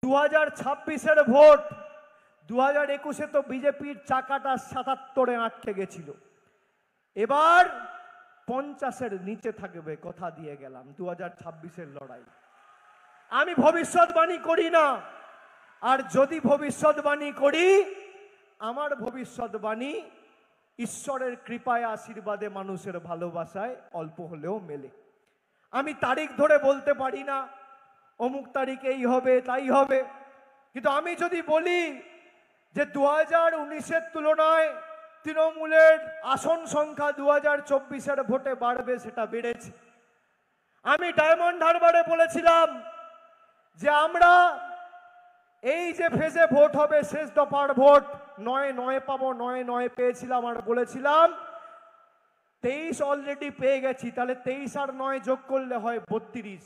2026-এর vote 2021-এ তো বিজেপির চাকাটা 77-এ আটকে গেছিল, এবার 50-এর নিচে থাকবে, কথা দিয়ে গেলাম। 2026-এর লড়াই আমি ভবিষ্যৎবাণী করি না, আর যদি ভবিষ্যৎবাণী করি, আমার ভবিষ্যৎবাণী ঈশ্বরের কৃপায়, আশীর্বাদে, মানুষের ভালোবাসায় অল্প হলেও মেলে। আমি তারিখ ধরে বলতে পারি না অমুক তারিখে এই হবে তাই হবে, কিন্তু আমি যদি বলি যে 2019-এর তুলনায় তৃণমূলের আসন সংখ্যা 2024-এর ভোটে বাড়বে, সেটা বেড়েছে। আমি ডায়মন্ড হারবারে বলেছিলাম যে আমরা এই যে ফেজে ভোট হবে, শেষ দফার ভোট, 9 পাবো, 9 পেয়েছিলাম, আর বলেছিলাম 23 অলরেডি পেয়ে গেছি, তাহলে 23 আর 9 যোগ করলে হয় 32।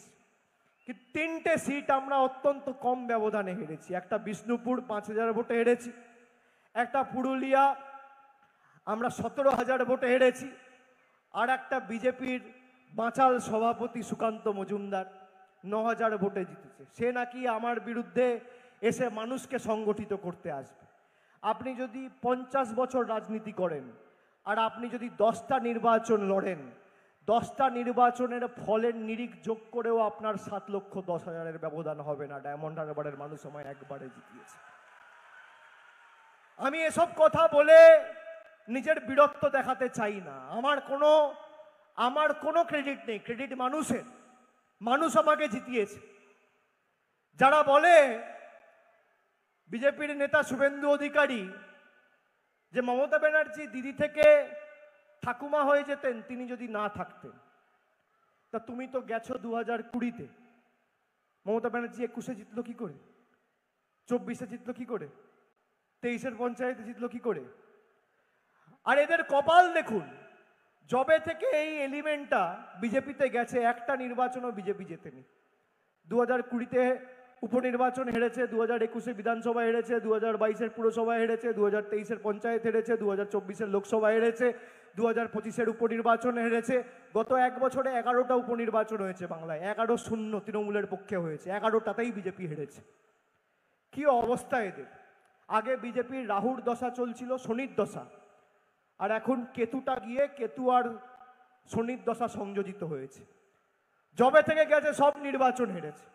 কিন্তু 3টে সিট আমরা অত্যন্ত কম ব্যবধানে হেরেছি। একটা বিষ্ণুপুর 5000 ভোটে হেরেছি, একটা পুরুলিয়া আমরা 17000 ভোটে হেরেছি, আর একটা বিজেপির বাঁচাল সভাপতি সুকান্ত মজুমদার 9000 ভোটে জিতেছে। সে নাকি আমার বিরুদ্ধে এসে মানুষকে সংগঠিত করতে আসবে। আপনি যদি 50 বছর রাজনীতি করেন, আর আপনি যদি 10টা নির্বাচন লড়েন, 10টা নির্বাচনের ফলের নিরিখ যোগ করেও আপনার 7,10,000-এর ব্যবধান হবে না। ডায়মন্ড হারবারের মানুষ আমায় একবারে জিতিয়েছে। আমি এসব কথা বলে নিজের বীরত্ব দেখাতে চাই না। আমার কোনো ক্রেডিট নেই, ক্রেডিট মানুষের। মানুষ আমাকে জিতিয়েছে। যারা বলে বিজেপির নেতা শুভেন্দু অধিকারী যে মমতা ব্যানার্জি দিদি থেকে ঠাকুমা হয়ে যেতেন তিনি যদি না থাকতেন, তা তুমি তো গেছো 2020-তে, মমতা ব্যানার্জি 21-এ জিতলো কি করে, 24-এ জিতলো কি করে, 23-এর পঞ্চায়েতে জিতলো কি করে? আর এদের কপাল দেখুন, জবে থেকে এই এলিমেন্টটা বিজেপিতে গেছে, একটা নির্বাচনও বিজেপি জেতেনি। 2020-তে উপনির্বাচন হেরেছে, 2021-এ বিধানসভা হেরেছে, 2022-এর পুরসভা হেরেছে, 2023-এর পঞ্চায়েত হেরেছে, 2024-এর লোকসভা হেরেছে, 2025-এর উপনির্বাচন হেরেছে। গত 1 বছরে 11টা উপনির্বাচন হয়েছে বাংলায়, 11-0 তৃণমূলের পক্ষে হয়েছে, 11টাতেই বিজেপি হেরেছে। কি অবস্থা এদের! আগে বিজেপির রাহুর দশা চলছিল, শনির দশা, আর এখন কেতুটা গিয়ে কেতু আর শনির দশা সংযোজিত হয়েছে। জবে থেকে গেছে সব নির্বাচন হেরেছে।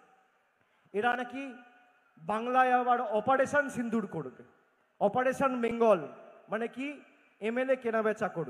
এরা নাকি বাংলায় আবার অপারেশন সিন্দুর করবে, অপারেশন বেঙ্গল, মানে কি এমএলএ কেনাবেচা করবে।